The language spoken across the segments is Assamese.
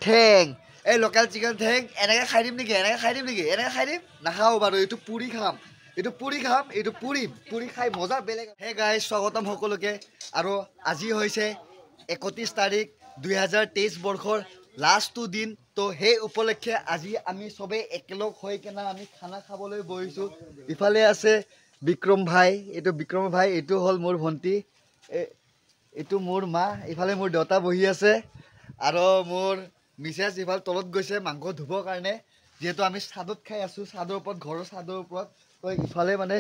ঠেং এই লোকেল চিকেন ঠেং এনেকৈ খাই দিম নেকি এনেকৈ খাই দিম নাখাওঁ বাৰু এইটো পুৰি খাম এইটো পুৰি খাই মজা বেলেগ হে গাইজ স্বাগতম সকলোকে আৰু আজি হৈছে 31 তাৰিখ 2023 বৰ্ষৰ লাষ্টটো দিন তো সেই উপলক্ষে আজি আমি সবে একেলগ হৈ কেনে আমি খানা খাবলৈ বহিছোঁ ইফালে আছে বিক্ৰম ভাই এইটো হ'ল মোৰ ভণ্টি এইটো মোৰ মা ইফালে মোৰ দেউতা বহি আছে আৰু মোৰ মিছেছ ইফালে তলত গৈছে মাংস ধুবৰ কাৰণে যেহেতু আমি চাদত খাই আছোঁ চাদৰ ওপৰত ঘৰৰ চাদৰ ওপৰত তো ইফালে মানে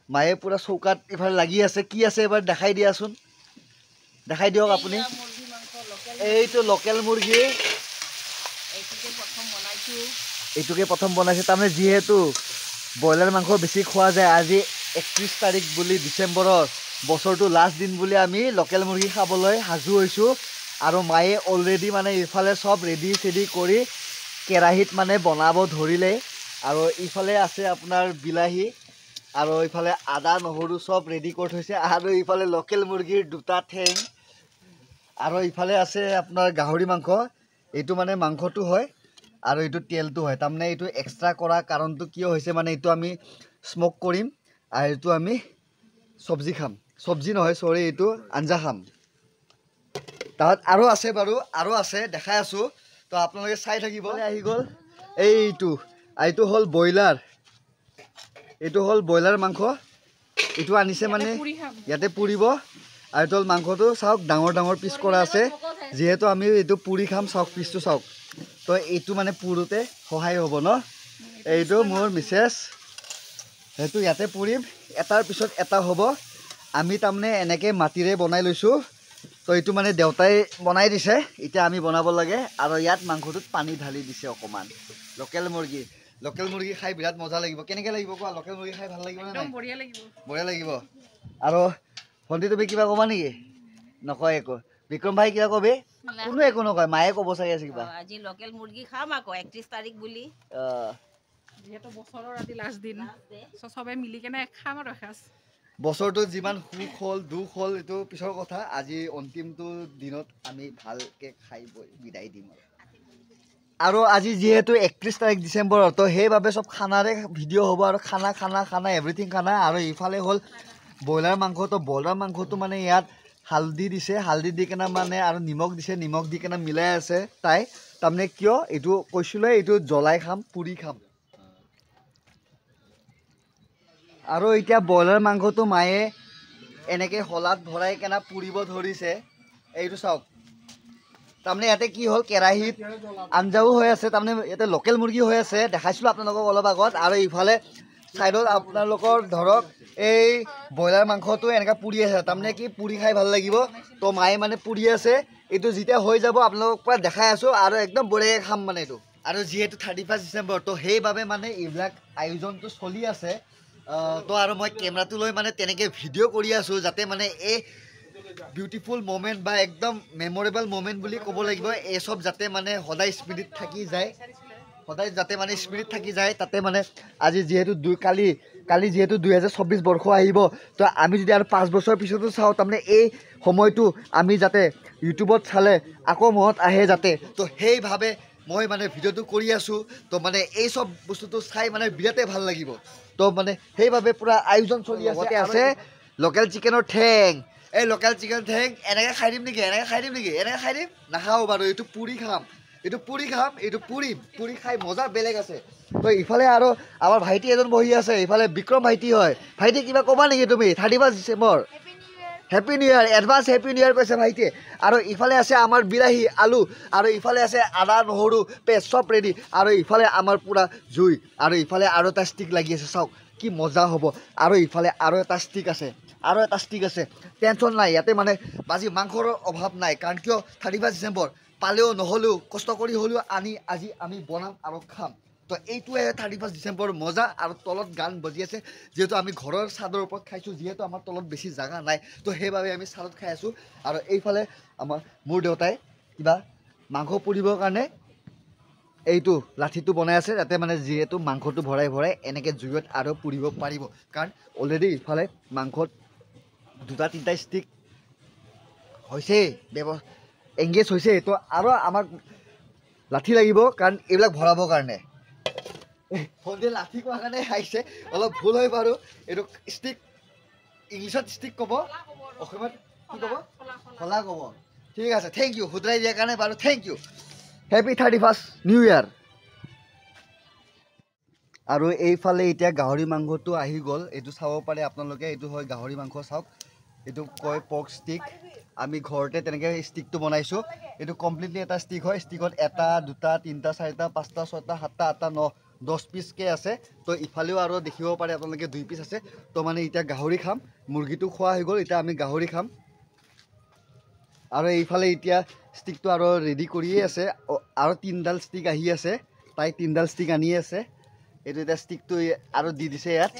মায়ে পুৰা চৌকাত ইফালে লাগি আছে কি আছে এবাৰ দেখাই দিয়াচোন দেখাই দিয়ক আপুনি এইটো লোকেল মুৰ্গী এইটোকে প্ৰথম বনাইছে তাৰমানে যিহেতু ব্ৰইলাৰ মাংস বেছি খোৱা যায় আজি 31 তাৰিখ বুলি ডিচেম্বৰৰ বছৰটো লাষ্ট দিন বুলি আমি লোকেল মুৰ্গী খাবলৈ সাজু হৈছোঁ আৰু মায়ে অলৰেডি মানে ইফালে সব ৰেডি চেডি কৰি কেৰাহীত মানে বনাব ধৰিলে আৰু ইফালে আছে আপোনাৰ বিলাহী আৰু ইফালে আদা নহৰু সব ৰেডি কৰি থৈছে আৰু ইফালে লোকেল মুৰ্গীৰ দুটা ঠেং আৰু ইফালে আছে আপোনাৰ গাহৰি মাংস এইটো মানে মাংসটো হয় আৰু এইটো তেলটো হয় তাৰমানে এইটো এক্সট্ৰা কৰা কাৰণটো কিয় হৈছে মানে এইটো আমি স্মক কৰিম আৰু এইটো আমি চব্জি খাম চব্জি নহয় সৰি এইটো আঞ্জা খাম তাত আৰু আছে বাৰু আৰু আছে দেখাই আছোঁ তো আপোনালোকে চাই থাকিব আহি গ'ল এইটো হ'ল ব্ৰইলাৰ মাংস এইটো আনিছে মানে ইয়াতে পুৰিব আৰু এইটো হ'ল মাংসটো চাওক ডাঙৰ পিচ কৰা আছে যিহেতু আমি এইটো পুৰি খাম চাওক পিচটো চাওক তো এইটো মানে পুৰোতে সহায় হ'ব ন এইটো মোৰ মিছেছ সেইটো ইয়াতে পুৰিম এটাৰ পিছত এটা হ'ব আমি তাৰমানে এনেকৈ মাটিৰে বনাই লৈছোঁ তো এইটো মানে দেউতাই বনাই দিছে এতিয়া আমি বনাব লাগে আৰু ইয়াত মাংসটোত পানী ঢালি দিছে অকণমান লোকেল মুৰ্গী খাই বিৰাট মজা লাগিব কেনেকৈ লাগিব কোৱা লোকেল মুৰ্গী খাই ভাল লাগিব নে বঢ়িয়া লাগিব আৰু ভণ্টি তুমি কিবা ক'বা নেকি নকয় একো বিক্ৰম ভাই কিবা কবি কোনো একো নকয় মায়ে ক'ব চাগে আছে কিবা আজি লোকেল মুৰ্গী খাম আকৌ 31 তাৰিখ বুলি যেহেতু বছৰৰ আজি লাষ্ট দিন সবে মিলি কেনে খাম আৰু এসাঁজ বছৰটো যিমান সুখ হ'ল দুখ হ'ল এইটো পিছৰ কথা আজি অন্তিমটো দিনত আমি ভালকৈ খাই বৈ বিদায় দিম আৰু আজি যিহেতু 31 তাৰিখ ডিচেম্বৰ তো সেইবাবে চব খানাৰে ভিডিঅ' হ'ব আৰু খানা এভৰিথিং খানা আৰু ইফালে হ'ল ব্ৰইলাৰ মাংসটো মানে ইয়াত হালধি দিছে হালধি দি কেনে মানে আৰু নিমখ দিছে নিমখ দি কেনে মিলাই আছে তাই তাৰমানে কিয় এইটো কৈছিলোঁ এইটো জ্বলাই খাম পুৰি খাম আৰু এতিয়া ব্ৰইলাৰ মাংসটো মায়ে এনেকৈ শলাত ভৰাই কেনে পুৰিব ধৰিছে এইটো চাওক তাৰমানে ইয়াতে কি হ'ল কেৰাহীত আঞ্জাও হৈ আছে তাৰমানে ইয়াতে লোকেল মুৰ্গী হৈ আছে দেখাইছিলোঁ আপোনালোকক অলপ আগত আৰু ইফালে ছাইডত আপোনালোকৰ ধৰক এই ব্ৰইলাৰ মাংসটো এনেকৈ পুৰি আছে তাৰমানে কি পুৰি খাই ভাল লাগিব তো মায়ে মানে পুৰি আছে এইটো যেতিয়া হৈ যাব আপোনালোকক পৰা দেখাই আছোঁ আৰু একদম বঢ়িয়াকৈ খাম মানে এইটো আৰু যিহেতু 31 ডিচেম্বৰ তো সেইবাবে মানে এইবিলাক আয়োজনটো চলি আছে তো আৰু মই কেমেৰাটো লৈ মানে তেনেকৈ ভিডিঅ' কৰি আছোঁ যাতে মানে এই বিউটিফুল মোমেণ্ট বা একদম মেমৰেবল মোমেণ্ট বুলি ক'ব লাগিব এই চব যাতে মানে সদায় স্মৃতিত থাকি যায় তাতে মানে আজি যিহেতু কালি যিহেতু 2024 বৰ্ষ আহিব তো আমি যদি আৰু 5 বছৰ পিছতো চাওঁ তাৰমানে এই সময়টো আমি যাতে ইউটিউবত চালে আকৌ মনত আহে যাতে তো সেইভাৱে মই মানে ভিডিঅ'টো কৰি আছোঁ তো মানে এই চব বস্তুটো চাই মানে বিৰাটেই ভাল লাগিব তো মানে সেইভাৱে পুৰা আয়োজন চলি আছে লোকেল চিকেনৰ ঠেং এই লোকেল চিকেন ঠেং এনেকৈ খাই দিম নেকি নাখাওঁ বাৰু এইটো পুৰি খাম এইটো পুৰি খাই মজা বেলেগ আছে তো ইফালে আৰু আমাৰ ভাইটি এজন বহি আছে ইফালে বিক্ৰম ভাইটি হয় ভাইটি কিবা ক'বা নেকি তুমি 31 ডিচেম্বৰ হেপী নিউ ইয়াৰ এডভান্স হেপী নিউ ইয়াৰ কৈছে ভাইটিয়ে আৰু ইফালে আছে আমাৰ বিলাহী আলু আৰু ইফালে আছে আদা নহৰু পেষ্ট চব ৰেডি আৰু ইফালে আমাৰ পূৰা জুই আৰু ইফালে আৰু এটা ষ্টিক লাগি আছে চাওক কি মজা হ'ব আৰু ইফালে আৰু এটা ষ্টিক আছে টেনশ্যন নাই ইয়াতে মানে বাজি মাংসৰ অভাৱ নাই কাৰণ কিয় 31 ডিচেম্বৰ পালেও নহ'লেও কষ্ট কৰি হ'লেও আজি আমি বনাম আৰু খাম তো এইটোৱে 31 ডিচেম্বৰ মজা আৰু তলত গান বজি আছে যিহেতু আমি ঘৰৰ চাদৰ ওপৰত খাইছোঁ যিহেতু আমাৰ তলত বেছি জাগা নাই তো সেইবাবে আমি চাদত খাই আছোঁ আৰু এইফালে মোৰ দেউতাই কিবা মাংস পুৰিবৰ কাৰণে এইটো লাঠিটো বনাই আছে যাতে মানে যিহেতু মাংসটো ভৰাই এনেকৈ জুইত আৰু পুৰিব পাৰিব কাৰণ অলৰেডি ইফালে মাংসত 2-3টা ষ্টিক হৈছে এংগেজ হৈছে তো আৰু আমাক লাঠি লাগিব কাৰণ এইবিলাক ভৰাবৰ কাৰণে ভণ্টিয়ে লাঠি কোৱাৰ কাৰণে আহিছে অলপ ভুল হৈ বাৰু এইটো ষ্টিক ইংলিছত ষ্টিক ক'ব অসমীয়াত কি ক'ব খলা ক'ব ঠিক আছে থেংক ইউ শুধৰাই দিয়াৰ কাৰণে বাৰু thank you happy 31st new year আৰু এইফালে এতিয়া গাহৰি মাংসটো আহি গ'ল এইটো চাব পাৰে আপোনালোকে এইটো হয় গাহৰি মাংস চাওক এইটো কয় পৰ্ক ষ্টিক আমি ঘৰতে তেনেকৈ ষ্টিকটো বনাইছোঁ এইটো কমপ্লিটলি এটা ষ্টিক হয় ষ্টিকত এটা দুটা তিনিটা চাৰিটা পাঁচটা ছয়টা সাতটা আঠটা 10 পিচকৈ আছে তো ইফালেও আৰু দেখিব পাৰে আপোনালোকে 2 পিচ আছে তো মানে এতিয়া গাহৰি খাম মুৰ্গীটো খোৱা হৈ গ'ল এতিয়া আমি গাহৰি খাম আৰু এইফালে এতিয়া ষ্টিকটো আৰু ৰেডি কৰিয়ে আছে আৰু 3ডাল ষ্টিক আহি আছে তাই 3ডাল ষ্টিক আনি আছে এইটো এতিয়া ষ্টিকটো আৰু দি দিছে ইয়াত